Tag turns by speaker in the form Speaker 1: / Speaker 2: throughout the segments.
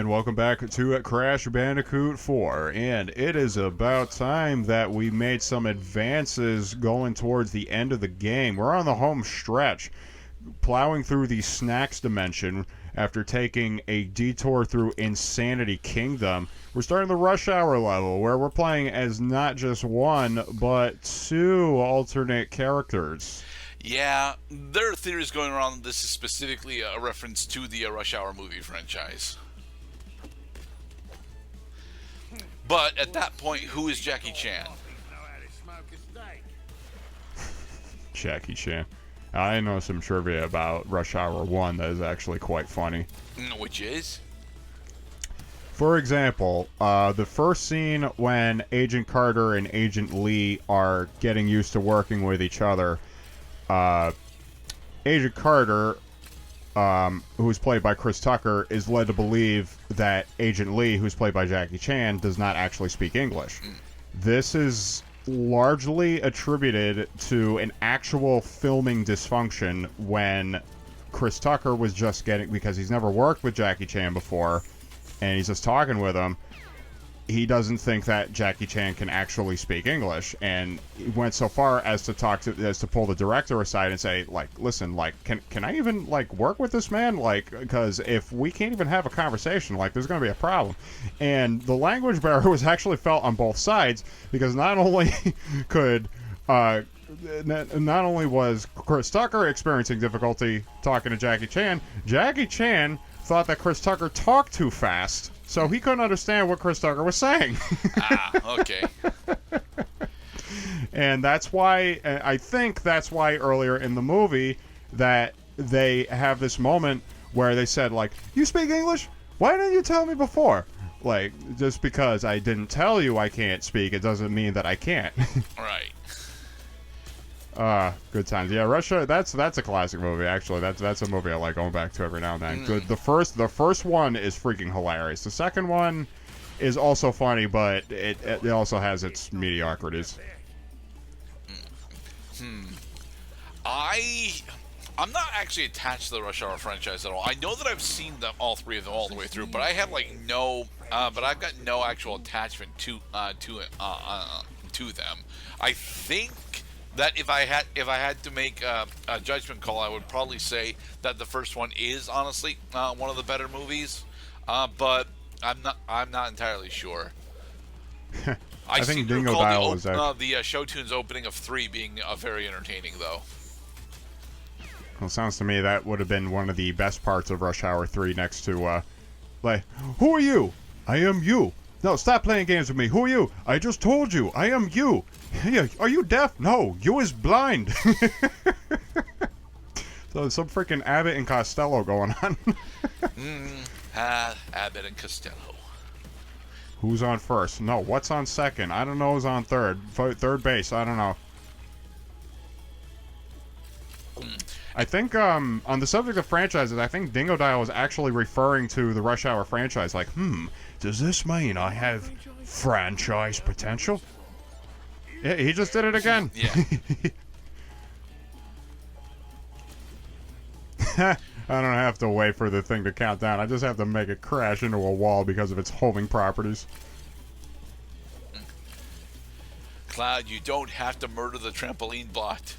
Speaker 1: And welcome back to Crash Bandicoot 4. And it is about time that we made some advances going towards the end of the game. We're on the home stretch, plowing through the Snacks dimension after taking a detour through Insanity Kingdom. We're starting the Rush Hour level, where we're playing as not just one, but two alternate characters.
Speaker 2: Yeah, there are theories going around that this is specifically a reference to the Rush Hour movie franchise. But at that point, who is Jackie Chan?
Speaker 1: Jackie Chan. I know some trivia about Rush Hour 1 that is actually quite funny.
Speaker 2: Which is?
Speaker 1: For example, the first scene when Agent Carter and Agent Lee are getting used to working with each other, Agent Carter, who's played by Chris Tucker, is led to believe that Agent Lee, who's played by Jackie Chan, does not actually speak English. This is largely attributed to an actual filming dysfunction when Chris Tucker was just getting, because he's never worked with Jackie Chan before, and he's just talking with him. He doesn't think that Jackie Chan can actually speak English, and he went so far as to pull the director aside and say, like, listen, like, can I even, like, work with this man? Like, because if we can't even have a conversation, like, there's going to be a problem. And the language barrier was actually felt on both sides, because not only could not only was Chris Tucker experiencing difficulty talking to Jackie Chan thought that Chris Tucker talked too fast, so he couldn't understand what Chris Tucker was saying.
Speaker 2: Okay.
Speaker 1: And that's why, I think that's why earlier in the movie that they have this moment where they said, like, you speak English? Why didn't you tell me before? Like, just because I didn't tell you I can't speak, it doesn't mean that I can't.
Speaker 2: Right.
Speaker 1: Good times. Yeah, Russia. That's a classic movie. Actually, that's a movie I like going back to every now and then. Good. The first one is freaking hilarious. The second one is also funny, but it also has its mediocrities.
Speaker 2: I'm not actually attached to the Rush Hour franchise at all. I know that I've seen them, all three of them, all the way through, but I have but I've got no actual attachment to them. I think that if I had to make a judgment call, I would probably say that the first one is honestly one of the better movies, but I'm not entirely sure.
Speaker 1: I think Dingo Dial was
Speaker 2: the show tunes opening of 3 being very entertaining, though.
Speaker 1: Well, sounds to me that would have been one of the best parts of Rush Hour 3 next to, like, who are you? I am you. No, stop playing games with me. Who are you? I just told you. I am you. Are you deaf? No, you is blind. So some freaking Abbott and Costello going on.
Speaker 2: Abbott and Costello.
Speaker 1: Who's on first? No, what's on second? I don't know who's on third. Third base, I don't know. I think, on the subject of franchises, I think Dingo Dial was actually referring to the Rush Hour franchise. Like, does this mean I have franchise potential? Yeah, he just did it again.
Speaker 2: Yeah.
Speaker 1: I don't have to wait for the thing to count down. I just have to make it crash into a wall because of its homing properties.
Speaker 2: Cloud, you don't have to murder the trampoline bot.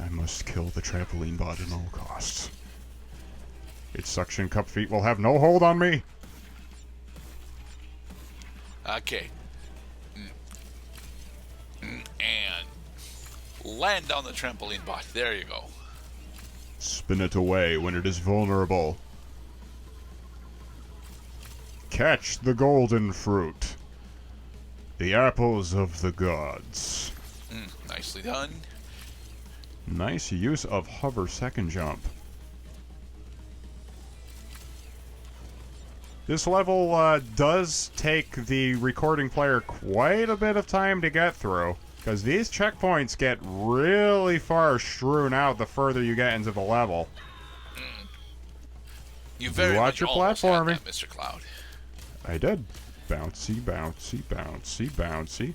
Speaker 1: I must kill the trampoline bot at all costs. Its suction cup feet will have no hold on me.
Speaker 2: Okay. And land on the trampoline bot. There you go.
Speaker 1: Spin it away when it is vulnerable. Catch the golden fruit. The apples of the gods.
Speaker 2: Nicely done.
Speaker 1: Nice use of hover second jump. This level does take the recording player quite a bit of time to get through, because these checkpoints get really far strewn out the further you get into the level.
Speaker 2: You very
Speaker 1: watch your platforming,
Speaker 2: Mr. Cloud.
Speaker 1: I did. Bouncy, bouncy, bouncy, bouncy.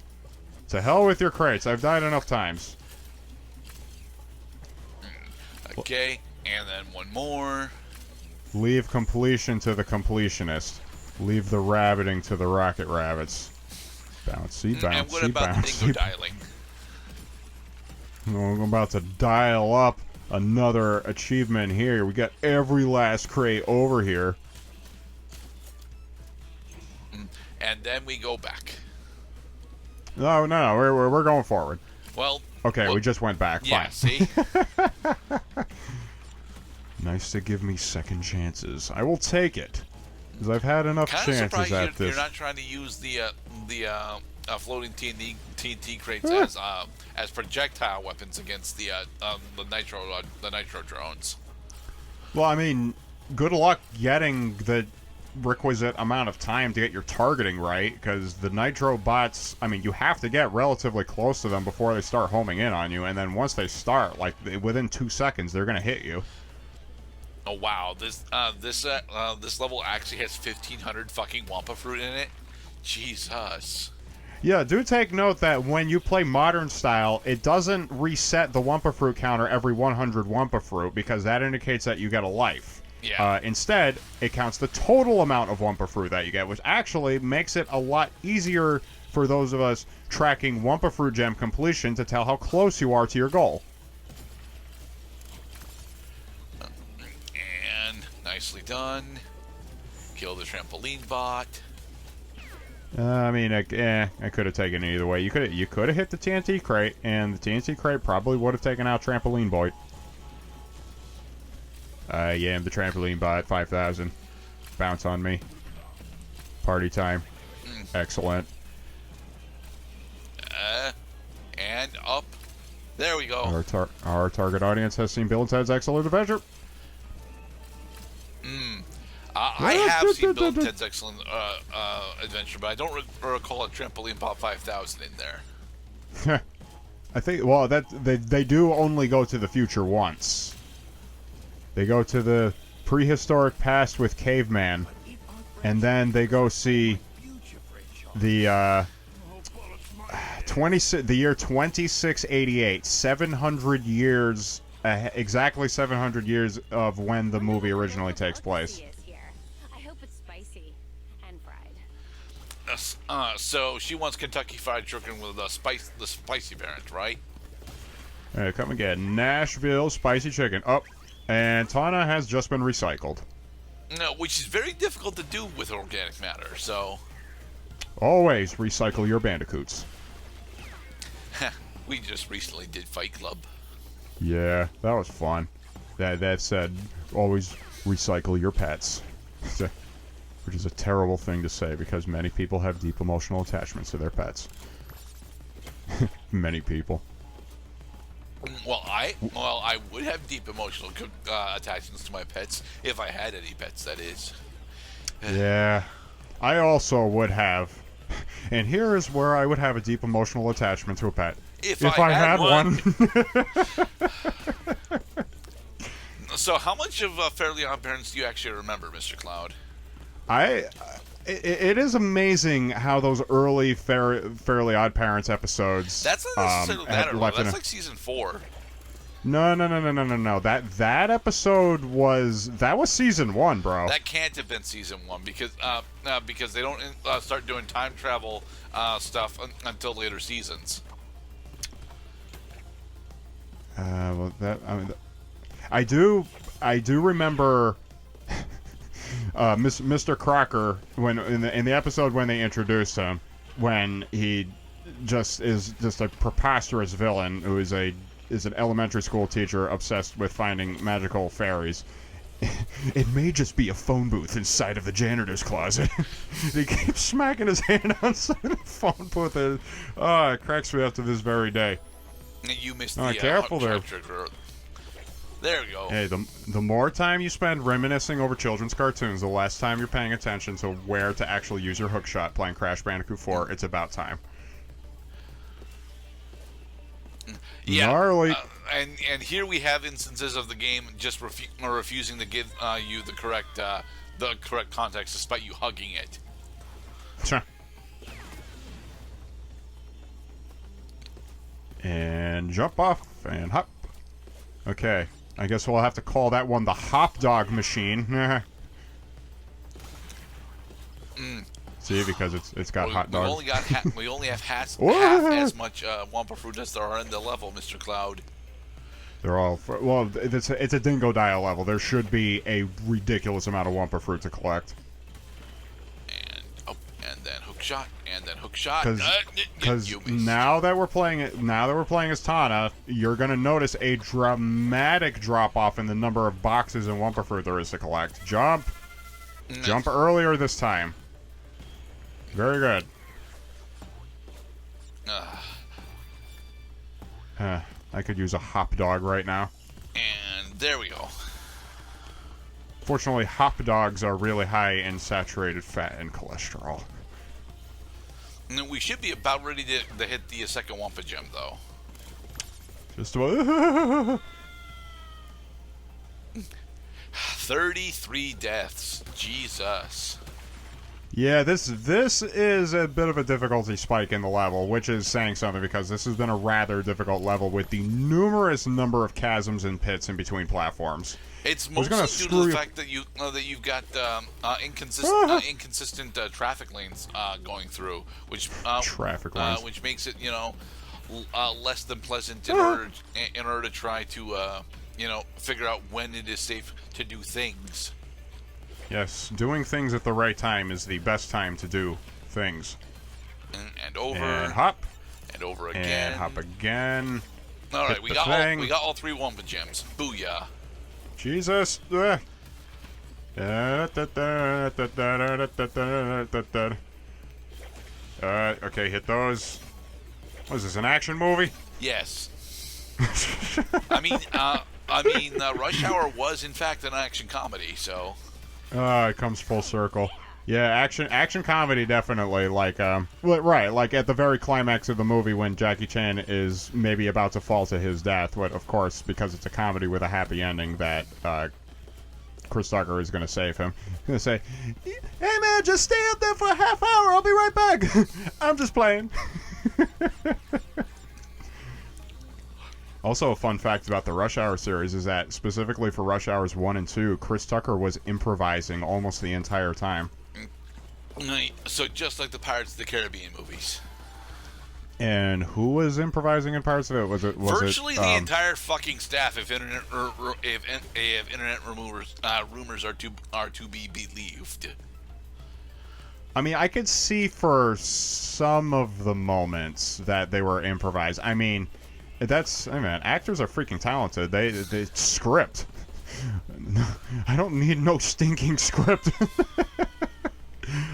Speaker 1: To hell with your crates. I've died enough times.
Speaker 2: Okay, and then one more.
Speaker 1: Leave completion to the completionist. Leave the rabbiting to the rocket rabbits. Bouncy, bouncy,
Speaker 2: And what about the
Speaker 1: bouncy.
Speaker 2: dingo dialing?
Speaker 1: I'm about to dial up another achievement here. We got every last crate over here.
Speaker 2: And then we go back.
Speaker 1: No, we're going forward.
Speaker 2: Well,
Speaker 1: Okay, we just went back.
Speaker 2: Yeah,
Speaker 1: Fine.
Speaker 2: see?
Speaker 1: Nice to give me second chances. I will take it. Because I've had enough
Speaker 2: Kind of
Speaker 1: chances
Speaker 2: surprised
Speaker 1: at this.
Speaker 2: you're not trying to use the floating TNT crates as projectile weapons against the nitro drones.
Speaker 1: Well, I mean, good luck getting the requisite amount of time to get your targeting right, because the nitro bots, I mean, you have to get relatively close to them before they start homing in on you, and then once they start, like, within 2 seconds, they're going to hit you.
Speaker 2: Oh wow, this level actually has 1,500 fucking Wampa fruit in it. Jesus.
Speaker 1: Yeah, do take note that when you play modern style, it doesn't reset the Wumpa fruit counter every 100 Wumpa fruit, because that indicates that you get a life.
Speaker 2: Yeah.
Speaker 1: Instead, it counts the total amount of Wumpa fruit that you get, which actually makes it a lot easier for those of us tracking Wumpa fruit gem completion to tell how close you are to your goal.
Speaker 2: And nicely done. Kill the trampoline bot.
Speaker 1: I mean, I could have taken it either way. You could have hit the TNT crate, and the TNT crate probably would have taken out trampoline boy. Yeah, the trampoline bot, 5,000. Bounce on me. Party time. Excellent.
Speaker 2: And up. There we go.
Speaker 1: Our target audience has seen Bill and Ted's Excellent Adventure.
Speaker 2: I have seen Bill and Ted's Excellent Adventure, but I don't recall a trampoline bot 5,000 in there.
Speaker 1: I think, well, that they do only go to the future once. They go to the prehistoric past with Caveman, and then they go see the the year 2688, 700 years, exactly 700 years of when the movie originally takes place.
Speaker 3: I hope it's spicy and fried.
Speaker 2: So she wants Kentucky Fried Chicken with the spicy variant, right?
Speaker 1: All right, come again. Nashville spicy chicken. Oh, and Tana has just been recycled.
Speaker 2: No, which is very difficult to do with organic matter, so...
Speaker 1: Always recycle your bandicoots.
Speaker 2: We just recently did Fight Club.
Speaker 1: Yeah, that was fun. That said, always recycle your pets. Which is a terrible thing to say, because many people have deep emotional attachments to their pets. Many people.
Speaker 2: Well, I would have deep emotional attachments to my pets, if I had any pets, that is.
Speaker 1: Yeah, I also would have. And here is where I would have a deep emotional attachment to a pet.
Speaker 2: If I had one. So how much of Fairly Odd Parents do you actually remember, Mr. Cloud?
Speaker 1: It is amazing how those early Fairly Odd Parents episodes.
Speaker 2: That's not necessarily that early. That's like season 4.
Speaker 1: No. That episode was season 1, bro.
Speaker 2: That can't have been season 1 because they don't start doing time travel stuff until later seasons.
Speaker 1: Well, I do remember. Mr. Crocker, when in the episode when they introduced him, when he just is just a preposterous villain who is an elementary school teacher obsessed with finding magical fairies. It may just be a phone booth inside of the janitor's closet. He keeps smacking his hand outside the phone booth. It cracks me up to this very day.
Speaker 2: You missed
Speaker 1: careful there.
Speaker 2: There we go.
Speaker 1: Hey, the more time you spend reminiscing over children's cartoons, the less time you're paying attention to where to actually use your hookshot playing Crash Bandicoot 4. It's about time.
Speaker 2: Yeah.
Speaker 1: Gnarly.
Speaker 2: And here we have instances of the game just refusing to give you the correct context despite you hugging it.
Speaker 1: And jump off and hop. Okay. I guess we'll have to call that one the Hop Dog Machine. See, because it's got hot dogs.
Speaker 2: We only have half as much Wampa fruit as there are in the level, Mr. Cloud.
Speaker 1: They're all well. It's a Dingo dial level. There should be a ridiculous amount of Wampa fruit to collect.
Speaker 2: And then hook shot, and then hook shot.
Speaker 1: Because now that we're playing as Tana, you're gonna notice a dramatic drop off in the number of boxes and Wampa fruit there is to collect. Jump earlier this time. Very good. I could use a hop dog right now.
Speaker 2: And there we go.
Speaker 1: Fortunately, hop dogs are really high in saturated fat and cholesterol.
Speaker 2: And we should be about ready to hit the second Wampa gem, though.
Speaker 1: Just about.
Speaker 2: 33 deaths. Jesus.
Speaker 1: Yeah, this is a bit of a difficulty spike in the level, which is saying something because this has been a rather difficult level with the numerous number of chasms and pits in between platforms.
Speaker 2: It's mostly due to the fact that you've got inconsistent traffic lanes going through, which which makes it less than pleasant in order to try to figure out when it is safe to do things.
Speaker 1: Yes, doing things at the right time is the best time to do things.
Speaker 2: And over.
Speaker 1: And hop.
Speaker 2: And over again.
Speaker 1: And hop again.
Speaker 2: All right, we got all 3 Wampa gems. Booyah.
Speaker 1: Jesus. Okay, hit those. What is this, an action movie?
Speaker 2: Yes. I mean, Rush Hour was in fact an action comedy, so.
Speaker 1: It comes full circle. Yeah, action comedy definitely. Like, right, like at the very climax of the movie when Jackie Chan is maybe about to fall to his death, but of course, because it's a comedy with a happy ending, that Chris Tucker is going to save him. He's going to say, "Hey man, just stay out there for a half hour. I'll be right back. I'm just playing." Also, a fun fact about the Rush Hour series is that, specifically for Rush Hours 1 and 2, Chris Tucker was improvising almost the entire time.
Speaker 2: So just like the Pirates of the Caribbean movies.
Speaker 1: And who was improvising in parts of it? Was
Speaker 2: virtually
Speaker 1: it,
Speaker 2: the entire fucking staff? If internet rumors are to be believed.
Speaker 1: I mean, I could see for some of the moments that they were improvised. I mean, actors are freaking talented. They script. I don't need no stinking script.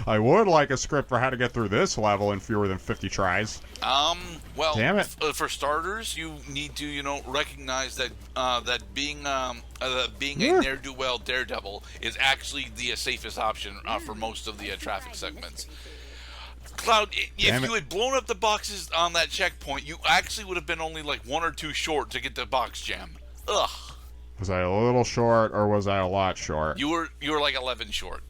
Speaker 1: I would like a script for how to get through this level in fewer than 50 tries.
Speaker 2: Well,
Speaker 1: damn it.
Speaker 2: For starters, you need to, recognize that being a ne'er-do-well daredevil is actually the safest option for most of the traffic segments. Cloud, if you had blown up the boxes on that checkpoint, you actually would have been only like 1 or 2 short to get the box gem. Ugh.
Speaker 1: Was I a little short or was I a lot short?
Speaker 2: You were like 11 short.